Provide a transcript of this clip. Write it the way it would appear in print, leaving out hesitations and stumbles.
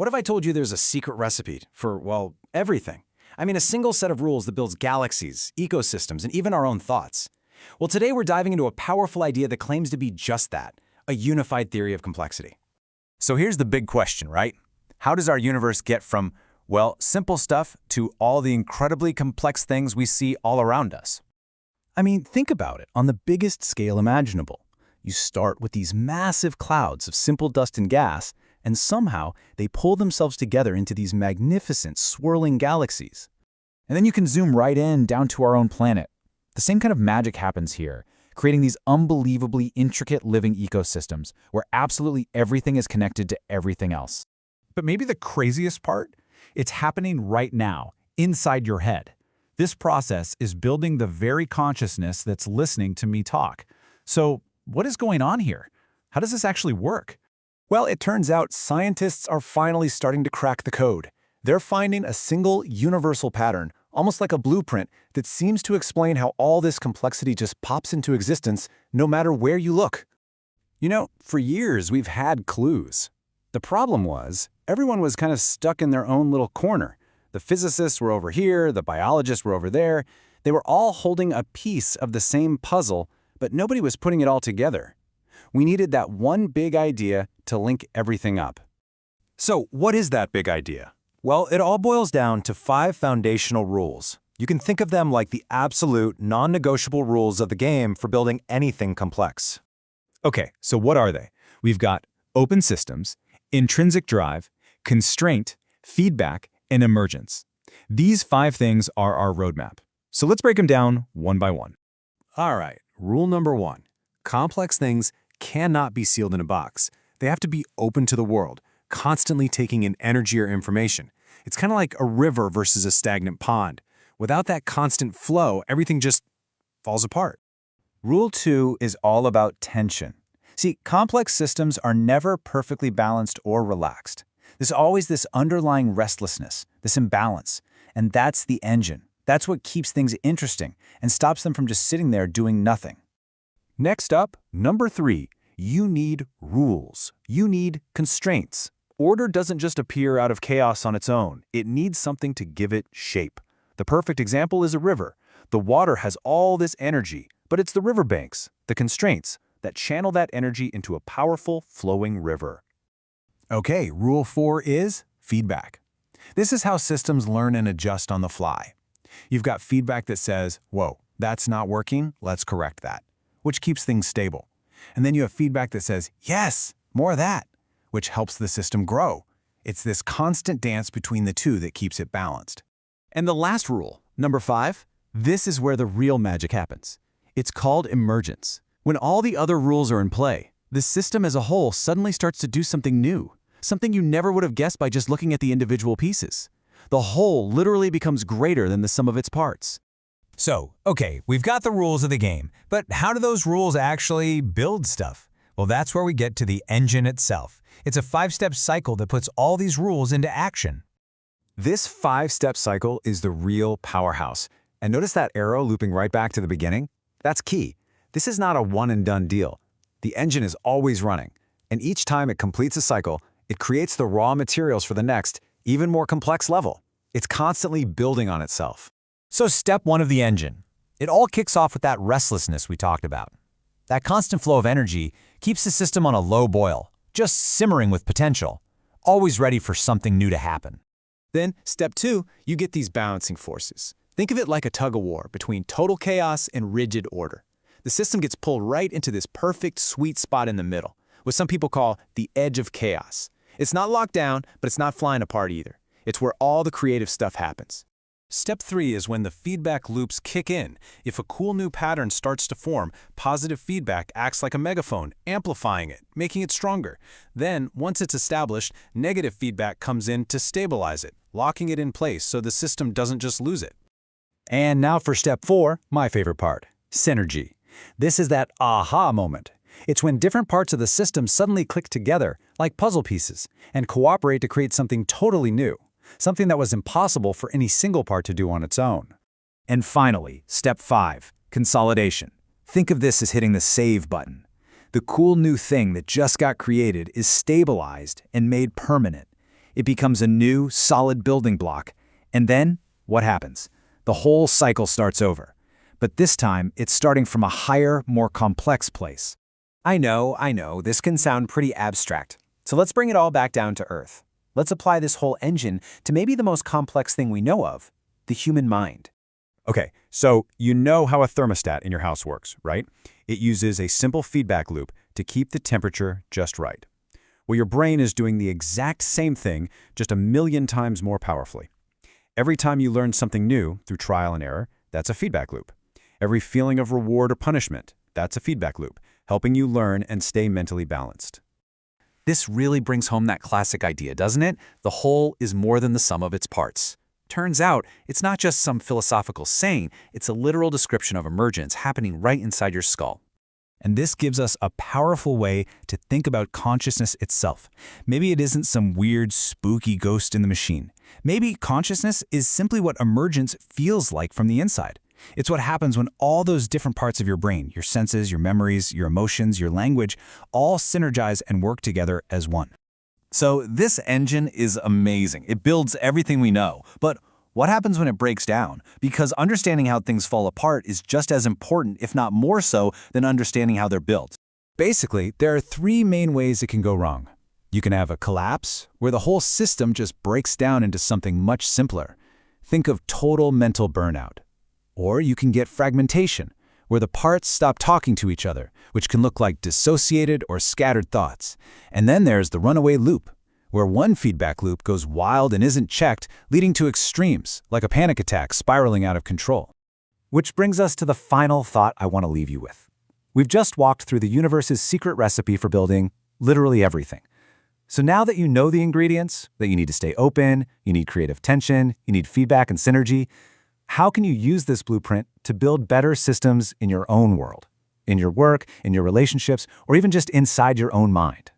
What if I told you there's a secret recipe for, well, everything? I mean, a single set of rules that builds galaxies, ecosystems, and even our own thoughts. Well, today we're diving into a powerful idea that claims to be just that, a unified theory of complexity. So here's the big question, right? How does our universe get from, well, simple stuff to all the incredibly complex things we see all around us? I mean, think about it on the biggest scale imaginable. You start with these massive clouds of simple dust and gas, and somehow they pull themselves together into these magnificent, swirling galaxies. And then you can zoom right in down to our own planet. The same kind of magic happens here, creating these unbelievably intricate living ecosystems where absolutely everything is connected to everything else. But maybe the craziest part? It's happening right now, inside your head. This process is building the very consciousness that's listening to me talk. So, what is going on here? How does this actually work? Well, it turns out scientists are finally starting to crack the code. They're finding a single universal pattern, almost like a blueprint, that seems to explain how all this complexity just pops into existence no matter where you look. You know, for years we've had clues. The problem was, everyone was kind of stuck in their own little corner. The physicists were over here, the biologists were over there. They were all holding a piece of the same puzzle, but nobody was putting it all together. We needed that one big idea to link everything up. So what is that big idea? Well, it all boils down to 5 foundational rules. You can think of them like the absolute, non-negotiable rules of the game for building anything complex. Okay, so what are they? We've got open systems, intrinsic drive, constraint, feedback, and emergence. These 5 things are our roadmap. So let's break them down one by one. All right, rule number 1. Complex things cannot be sealed in a box. They have to be open to the world, constantly taking in energy or information. It's kind of like a river versus a stagnant pond. Without that constant flow, everything just falls apart. Rule 2 is all about tension. See, complex systems are never perfectly balanced or relaxed. There's always this underlying restlessness, this imbalance, and that's the engine. That's what keeps things interesting and stops them from just sitting there doing nothing. Next up, number 3, you need rules. You need constraints. Order doesn't just appear out of chaos on its own. It needs something to give it shape. The perfect example is a river. The water has all this energy, but it's the riverbanks, the constraints, that channel that energy into a powerful, flowing river. Okay, rule 4 is feedback. This is how systems learn and adjust on the fly. You've got feedback that says, whoa, that's not working, let's correct that, which keeps things stable. And then you have feedback that says, yes, more of that, which helps the system grow. It's this constant dance between the two that keeps it balanced. And the last rule, number 5, this is where the real magic happens. It's called emergence. When all the other rules are in play, the system as a whole suddenly starts to do something new, something you never would have guessed by just looking at the individual pieces. The whole literally becomes greater than the sum of its parts. So, okay, we've got the rules of the game, but how do those rules actually build stuff? Well, that's where we get to the engine itself. It's a 5-step cycle that puts all these rules into action. This 5-step cycle is the real powerhouse. And notice that arrow looping right back to the beginning? That's key. This is not a one-and-done deal. The engine is always running, and each time it completes a cycle, it creates the raw materials for the next, even more complex level. It's constantly building on itself. So step 1 of the engine. It all kicks off with that restlessness we talked about. That constant flow of energy keeps the system on a low boil, just simmering with potential, always ready for something new to happen. Then, step 2, you get these balancing forces. Think of it like a tug-of-war between total chaos and rigid order. The system gets pulled right into this perfect sweet spot in the middle, what some people call the edge of chaos. It's not locked down, but it's not flying apart either. It's where all the creative stuff happens. Step 3 is when the feedback loops kick in. If a cool new pattern starts to form, positive feedback acts like a megaphone, amplifying it, making it stronger. Then, once it's established, negative feedback comes in to stabilize it, locking it in place so the system doesn't just lose it. And now for step 4, my favorite part, synergy. This is that aha moment. It's when different parts of the system suddenly click together, like puzzle pieces, and cooperate to create something totally new, something that was impossible for any single part to do on its own. And finally, step 5, consolidation. Think of this as hitting the save button. The cool new thing that just got created is stabilized and made permanent. It becomes a new, solid building block. And then, what happens? The whole cycle starts over. But this time, it's starting from a higher, more complex place. I know, this can sound pretty abstract. So let's bring it all back down to earth. Let's apply this whole engine to maybe the most complex thing we know of, the human mind. Okay, so you know how a thermostat in your house works, right? It uses a simple feedback loop to keep the temperature just right. Well, your brain is doing the exact same thing, just a million times more powerfully. Every time you learn something new through trial and error, that's a feedback loop. Every feeling of reward or punishment, that's a feedback loop, helping you learn and stay mentally balanced. This really brings home that classic idea, doesn't it? The whole is more than the sum of its parts. Turns out, it's not just some philosophical saying, it's a literal description of emergence happening right inside your skull. And this gives us a powerful way to think about consciousness itself. Maybe it isn't some weird, spooky ghost in the machine. Maybe consciousness is simply what emergence feels like from the inside. It's what happens when all those different parts of your brain, your senses, your memories, your emotions, your language, all synergize and work together as one. So this engine is amazing. It builds everything we know. But what happens when it breaks down? Because understanding how things fall apart is just as important, if not more so, than understanding how they're built. Basically, there are three main ways it can go wrong. You can have a collapse, where the whole system just breaks down into something much simpler. Think of total mental burnout. Or you can get fragmentation, where the parts stop talking to each other, which can look like dissociated or scattered thoughts. And then there's the runaway loop, where one feedback loop goes wild and isn't checked, leading to extremes, like a panic attack spiraling out of control. Which brings us to the final thought I want to leave you with. We've just walked through the universe's secret recipe for building literally everything. So now that you know the ingredients, that you need to stay open, you need creative tension, you need feedback and synergy, how can you use this blueprint to build better systems in your own world, in your work, in your relationships, or even just inside your own mind?